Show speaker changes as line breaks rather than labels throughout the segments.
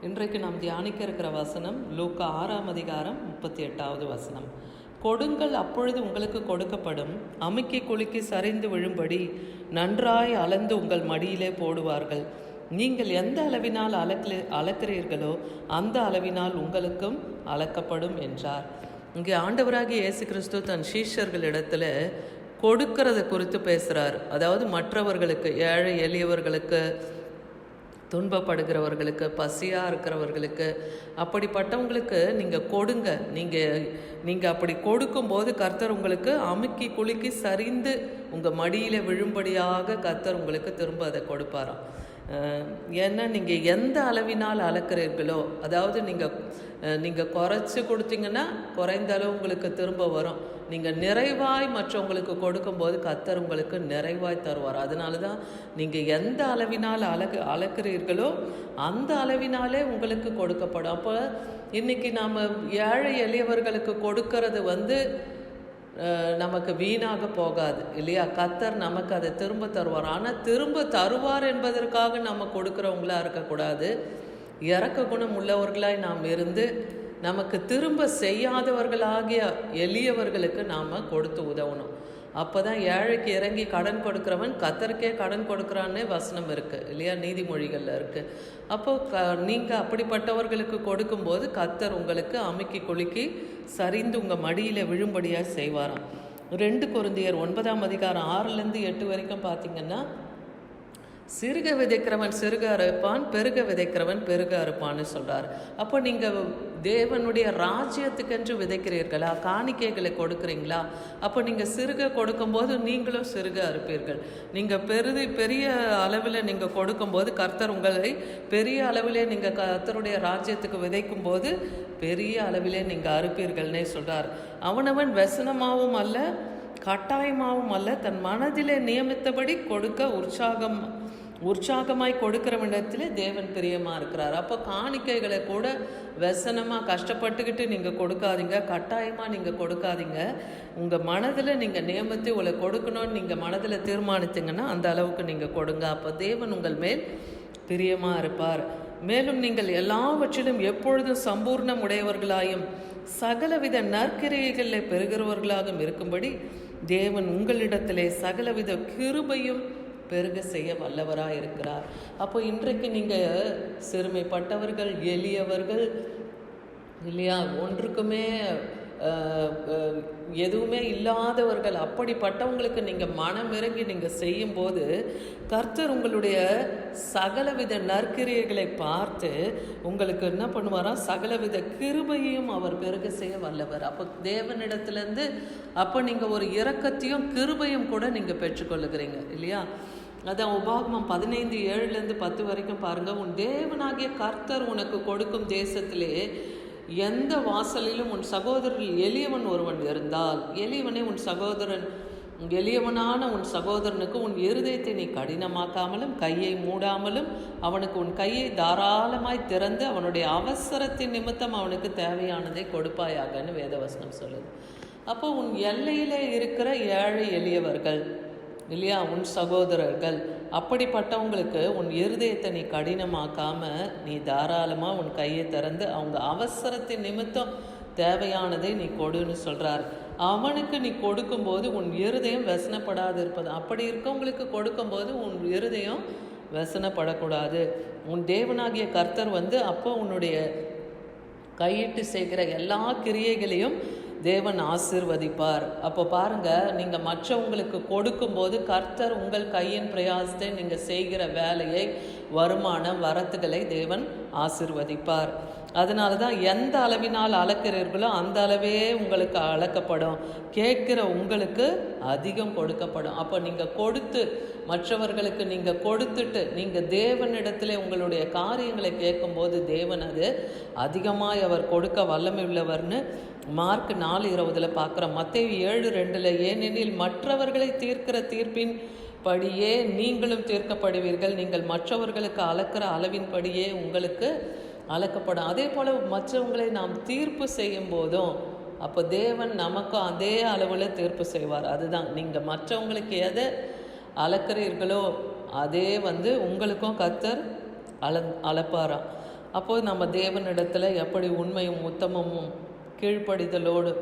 இன்றைக்கு நாம் தியானிக்க இருக்கிற வசனம் லூக்கா 6ஆம் அதிகாரம் 38வது வசனம். கொடுங்கள், அப்பொழுது உங்களுக்கு கொடுக்கப்படும். அமுக்கி குலுக்கி சரிந்து விழும்படி நன்றாய் அளந்து உங்கள் மடியிலே போடுவார்கள். நீங்கள் எந்த அளவினால் அளக்கிறீர்களோ அந்த அளவினால் உங்களுக்கும் அளக்கப்படும் என்றார். இங்கே ஆண்டவராகிய இயேசு கிறிஸ்து தன் சீஷர்களிடத்துல கொடுக்கறத குறித்து பேசுகிறார். அதாவது மற்றவர்களுக்கு, ஏழை எளியவர்களுக்கு, துன்பப்படுகிறவர்களுக்கு, பசியாக இருக்கிறவர்களுக்கு, அப்படிப்பட்டவங்களுக்கு நீங்கள் கொடுங்க. நீங்கள் அப்படி கொடுக்கும்போது கர்த்தர் உங்களுக்கு அமுக்கி குலுக்கி சரிந்து உங்கள் மடியில் விழும்படியாக கர்த்தர் உங்களுக்கு திரும்ப அதை கொடுப்பாராம். ஏன்னா நீங்கள் எந்த அளவினால் அளக்கிறீர்களோ, அதாவது நீங்கள் குறைச்சி கொடுத்தீங்கன்னா குறைந்த அளவு உங்களுக்கு திரும்ப வரும். நீங்கள் நிறைவாய் மற்றவங்களுக்கு கொடுக்கும்போது கர்த்தர் உங்களுக்கு நிறைவாய் தருவார். அதனால தான் நீங்கள் எந்த அளவினால் அளக்கிறீர்களோ அந்த அளவினாலே உங்களுக்கு கொடுக்கப்படும். அப்போ இன்றைக்கி நாம் ஏழை எளியவர்களுக்கு கொடுக்கறது நமக்கு வீணாக போகாது இல்லையா? கர்த்தர் நமக்கு அதை திரும்ப தருவார். ஆனால் திரும்ப தருவார் என்பதற்காக நம்ம கொடுக்குறவங்களாக இருக்கக்கூடாது. இறக்க குணம் உள்ளவர்களாய் நாம் இருந்து நமக்கு திரும்ப செய்யாதவர்களாகிய எளியவர்களுக்கு நாம் கொடுத்து உதவணும். அப்போ தான் ஏழைக்கு இறங்கி கடன் கொடுக்குறவன் கர்த்தருக்கே கடன் கொடுக்குறான்னே வசனம் இருக்குது இல்லையா? நீதிமொழிகளில் இருக்குது. அப்போது நீங்கள் அப்படிப்பட்டவர்களுக்கு கொடுக்கும்போது கர்த்தர் உங்களுக்கு அமுக்கி குலுக்கி சரிந்து உங்கள் மடியில் விழும்படியாக செய்வாராம். 2 கொரிந்தியர் 9ஆம் அதிகாரம் 6லேருந்து 8 வரைக்கும் பார்த்தீங்கன்னா, சிறுக விதைக்கிறவன் சிறுக அறுப்பான், பெருக விதைக்கிறவன் பெருக அறுப்பான்னு சொல்கிறார். அப்போ நீங்கள் தேவனுடைய ராஜ்யத்துக்கென்று விதைக்கிறீர்களா? காணிக்கைகளை கொடுக்குறீங்களா? அப்போ நீங்கள் சிறுக கொடுக்கும்போது நீங்களும் சிறுக அறுப்பீர்கள். நீங்கள் பெரிய அளவில் நீங்கள் கொடுக்கும்போது கர்த்தர் உங்களை பெரிய அளவிலே நீங்கள் கர்த்தருடைய ராஜ்யத்துக்கு விதைக்கும் போது பெரிய அளவிலே நீங்கள் அறுப்பீர்கள்னே சொல்கிறார். அவனவன் व्यसனமாகவும் அல்ல கட்டாயமாகவும் அல்ல, தன் மனதிலே நியமித்தபடி கொடுக்க உற்சாகமாய் கொடுக்கிறவனிடத்திலே தேவன் பிரியமாக இருக்கிறார். அப்போ காணிக்கைகளை கூட व्यसனமாக கஷ்டப்பட்டுக்கிட்டு நீங்கள் கொடுக்காதீங்க, கட்டாயமாக நீங்கள் கொடுக்காதீங்க. உங்கள் மனதில் நீங்கள் நியமித்து உங்களை கொடுக்கணும்னு நீங்கள் மனதில் தீர்மானித்தீங்கன்னா அந்த அளவுக்கு நீங்கள் கொடுங்க. அப்போ தேவன் உங்கள் மேல் பிரியமாக இருப்பார். மேலும் நீங்கள் எல்லாவற்றிலும் எப்பொழுதும் சம்பூர்ணம் உடையவர்களாயும் சகலவித நற்கிரியைகளில் பெறுகிறவர்களாகவும் இருக்கும்படி தேவன் உங்களிடத்திலே சகலவித கிருபையும் பெருக செய்ய வல்லவராக இருக்கிறார். அப்போ இன்றைக்கு நீங்கள் சிறுமைப்பட்டவர்கள், எளியவர்கள் இல்லையா, ஒன்றுக்குமே எதுவுமே இல்லாதவர்கள், அப்படிப்பட்டவங்களுக்கு நீங்கள் மனம் இறங்கி நீங்கள் செய்யும்போது கர்த்தர் உங்களுடைய சகலவித நற்கிரியைகளை பார்த்து உங்களுக்கு என்ன பண்ணுவாராம்? சகலவித கிருபையும் அவர் பெருக செய்ய வல்லவர். அப்போ தேவனிடத்துலேருந்து அப்போ நீங்கள் ஒரு இரக்கத்தையும் கிருபையும் கூட நீங்கள் பெற்றுக்கொள்ளுகிறீங்க இல்லையா? அதான் உபாகமம் 15:7லேருந்து 10 வரைக்கும் பாருங்கள். உன் தேவனாகிய கர்த்தர் உனக்கு கொடுக்கும் தேசத்திலே எந்த வாசலிலும் உன் சகோதரரில் எளியவன் ஒருவன் இருந்தால், எளியவனான உன் சகோதரனுக்கு உன் இருதயத்தை நீ கடினமாக்காமலும் கையை மூடாமலும் அவனுக்கு உன் கையை தாராளமாய் திறந்து அவனுடைய அவசரத்தின் நிமித்தம் அவனுக்கு தேவையானதை கொடுப்பாயாகன்னு வேதவசனம் சொல்லுது. அப்போ உன் எல்லையிலே இருக்கிற ஏழை எளியவர்கள் இல்லையா, உன் சகோதரர்கள், அப்படிப்பட்டவங்களுக்கு உன் இருதயத்தை நீ கடினமாக்காம நீ தாராளமாக உன் கையை திறந்து அவங்க அவசரத்தின் நிமித்தம் தேவையானதை நீ கொடுன்னு சொல்கிறார். அவனுக்கு நீ கொடுக்கும்போது உன் இருதயம் व्यसனப்படாது இருப்பது. அப்படி இருக்கவங்களுக்கு கொடுக்கும்போது உன் இருதயம் व्यसனப்படக்கூடாது. உன் தேவனாகிய கர்த்தர் அப்போ உன்னுடைய கையிட்டு செய்கிற எல்லா கிரியைகளையும் தேவன் ஆசீர்வதிப்பார். அப்போ பாருங்கள், நீங்கள் மற்றவங்களுக்கு கொடுக்கும்போது கர்த்தர் உங்கள் கையின் பிரயாசத்தை நீங்கள் செய்கிற வேலையை, வருமானம், வரத்துகளை தேவன் ஆசீர்வதிப்பார். அதனால தான் எந்த அளவினால் அளக்கிறீர்களோ அந்த அளவே உங்களுக்கு அளக்கப்படும். கேட்குற உங்களுக்கு அதிகம் கொடுக்கப்படும். அப்போ நீங்கள் கொடுத்து மற்றவர்களுக்கு நீங்கள் கொடுத்துட்டு நீங்கள் தேவனிடத்தில் உங்களுடைய காரியங்களை கேட்கும்போது தேவன் அது அதிகமாய் அவர் கொடுக்க வல்லமை உள்ளவர்னு மார்க் 4:20 பார்க்குறோம். மத்தேயு 7:2 ஏனெனில் மற்றவர்களை தீர்க்கிற தீர்ப்பின் படியே நீங்களும் தீர்க்கப்படுவீர்கள், நீங்கள் மற்றவர்களுக்கு அளக்கிற அளவின் படியே உங்களுக்கு அளக்கப்படும். அதே போல் மற்றவங்களை நாம் தீர்ப்பு செய்யும் போதும் அப்போ தேவன் நமக்கும் அதே அளவில் தீர்ப்பு செய்வார். அதுதான், நீங்கள் மற்றவங்களுக்கு எதை அளக்கிறீர்களோ அதே உங்களுக்கும் கர்த்தர் அளப்பாராம். அப்போது நம்ம தேவனிடத்தில் எப்படி உண்மையும் உத்தமமும் கீழ்ப்படிதலோடு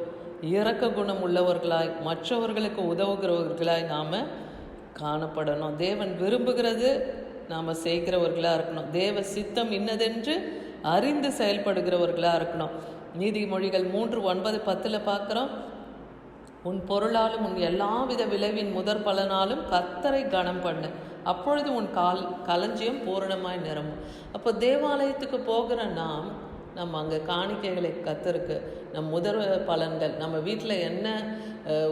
இரக்க குணம் உள்ளவர்களாய் மற்றவர்களுக்கு உதவுகிறவர்களாய் நாம் காணப்படணும். தேவன் விரும்புகிறது நாம் செய்கிறவர்களாக இருக்கணும். தேவ சித்தம் இன்னதென்று அறிந்து செயல்படுகிறவர்களாக இருக்கணும். நீதிமொழிகள் 3:9-10 பார்க்குறோம். உன் பொருளாலும் உன் எல்லாவித விளைவின் முதற் பலனாலும் கர்த்தரை கனம் பண்ணு, அப்பொழுது உன் களஞ்சியம் பூரணமாய் நிரம்பும். அப்போ தேவாலயத்துக்கு போகிற நம்ம அங்கே காணிக்கைகளை கர்த்தருக்கு நம் முதல் பலன்கள், நம்ம வீட்டில் என்ன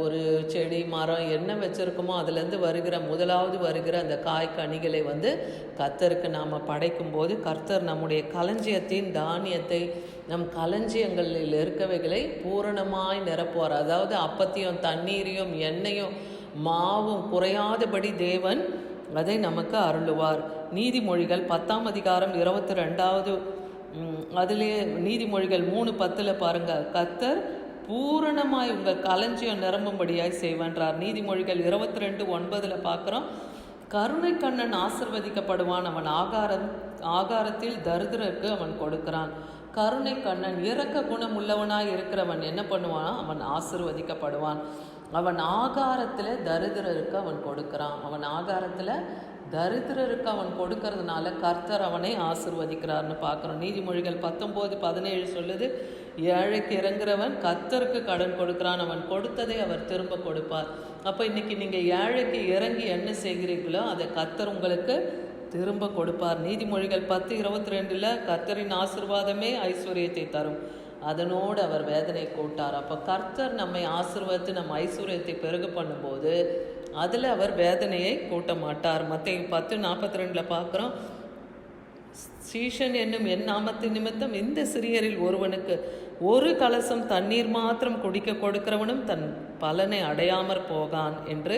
ஒரு செடி மரம் என்ன வச்சுருக்கோமோ அதுலேருந்து முதலாவது வருகிற அந்த காய் கனிகளை கர்த்தருக்கு நாம் படைக்கும்போது கர்த்தர் நம்முடைய களஞ்சியத்தின் தானியத்தை நம் களஞ்சியங்களில் இருக்கவைகளை பூரணமாய் நிரப்புவார். அதாவது அப்பத்தையும் தண்ணீரையும் எண்ணெயும் மாவும் குறையாதபடி தேவன் அதை நமக்கு அருளுவார். நீதிமொழிகள் 10:22 அதிலே நீதிமொழிகள் 3:10 பாருங்கள், கர்த்தர் பூரணமாய் உங்கள் களஞ்சியம் நிரம்பும்படியாய் செய்வன்றார். நீதிமொழிகள் 22:9 பார்க்குறோம். கருணை கண்ணன் ஆசிர்வதிக்கப்படுவான், அவன் ஆகாரத்தில் தரித்திரருக்கு அவன் கொடுக்கிறான். கருணை கண்ணன் இரக்க குணம் உள்ளவனாய் இருக்கிறவன் என்ன பண்ணுவானா, அவன் ஆசிர்வதிக்கப்படுவான். அவன் ஆகாரத்தில் தரித்திரருக்கு அவன் கொடுக்கிறான். அவன் ஆகாரத்தில் தரித்திரருக்கு அவன் கொடுக்கறதுனால கர்த்தர் அவனை ஆசிர்வதிக்கிறார்னு பார்க்குறோம். நீதிமொழிகள் 19:17 சொல்லுது, ஏழைக்கு இறங்குறவன் கர்த்தருக்கு கடன் கொடுக்கிறான், அவன் கொடுத்ததை அவர் திரும்ப கொடுப்பார். அப்போ இன்னைக்கு நீங்கள் ஏழைக்கு இறங்கி என்ன செய்கிறீர்களோ அதை கர்த்தர் உங்களுக்கு திரும்ப கொடுப்பார். நீதிமொழிகள் 10:22 கர்த்தரின் ஆசீர்வாதமே ஐஸ்வர்யத்தை தரும், அதனோடு அவர் வேதனை கூட்டார். அப்போ கர்த்தர் நம்மை ஆசீர்வதித்து நம்ம ஐஸ்வர்யத்தை பெருக பண்ணும்போது அதில் அவர் வேதனையை கூட்ட மாட்டார். மத்தேயு 10:42 பார்க்குறோம். சீஷன் என்னும் என் நாமத்து நிமித்தம் இந்த சிறியரில் ஒருவனுக்கு ஒரு கலசம் தண்ணீர் மாத்திரம் குடிக்க கொடுக்கிறவனும் தன் பலனை அடையாமற் போகான் என்று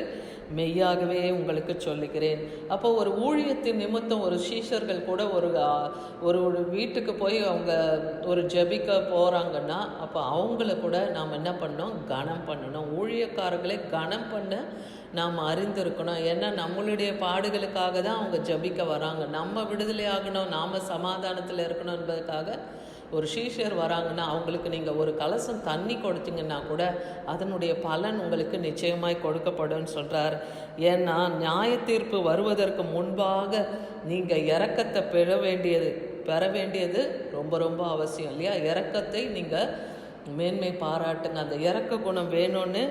மெய்யாகவே உங்களுக்கு சொல்லுகிறேன். அப்போ ஒரு ஊழியத்தின் நிமித்தம் ஒரு சீஷர்கள் கூட ஒரு வீட்டுக்கு போய் அவங்க ஒரு ஜெபிக்க போகிறாங்கன்னா அப்போ அவங்கள கூட நாம் என்ன பண்ணோம், கனம் பண்ணணும். ஊழியக்காரர்களை கனம் பண்ண நாம் அறிந்திருக்கணும். ஏன்னா நம்மளுடைய பாடுகளுக்காக தான் அவங்க ஜெபிக்க வராங்க. நம்ம விடுதலை ஆகணும், நாம் சமாதானத்தில் இருக்கணும் என்பதற்காக ஒரு சீஷர் வராங்கன்னா அவங்களுக்கு நீங்கள் ஒரு கலசம் தண்ணி கொடுத்தீங்கன்னா கூட அதனுடைய பலன் உங்களுக்கு நிச்சயமாய் கொடுக்கப்படும் சொல்கிறார். ஏன்னா நியாய தீர்ப்பு வருவதற்கு முன்பாக நீங்கள் இரக்கத்தை பெற வேண்டியது ரொம்ப ரொம்ப அவசியம் இல்லையா? இரக்கத்தை நீங்கள் மேன்மை பாராட்டுங்க. அந்த இரக்க குணம் வேணும்னு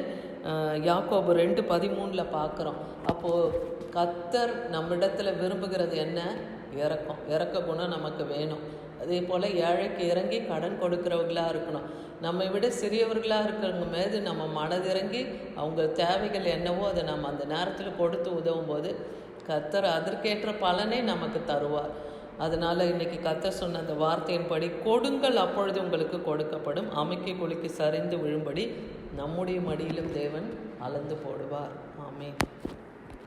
யாக்கோபு 2:13 பார்க்குறோம். அப்போது கர்த்தர் நம்மிடத்தில் விரும்புகிறது என்ன? இரக்க குணம் நமக்கு வேணும். அதே போல் ஏழைக்கு இறங்கி கடன் கொடுக்குறவர்களாக இருக்கணும். நம்மை விட சிறியவர்களாக இருக்கிறவங்க மீது நம்ம மனதிறங்கி அவங்க தேவைகள் என்னவோ அதை நம்ம அந்த நேரத்தில் கொடுத்து உதவும் போது கர்த்தர் அதற்கேற்ற பலனை நமக்கு தருவார். அதனால் இன்றைக்கி கர்த்தர் சொன்ன அந்த வார்த்தையின்படி கொடுங்கள், அப்பொழுது உங்களுக்கு கொடுக்கப்படும், அமுக்கி குலுக்கி சரிந்து விழும்படி நம்முடைய மடியிலும் தேவன் அளந்து போடுவார். ஆமென்.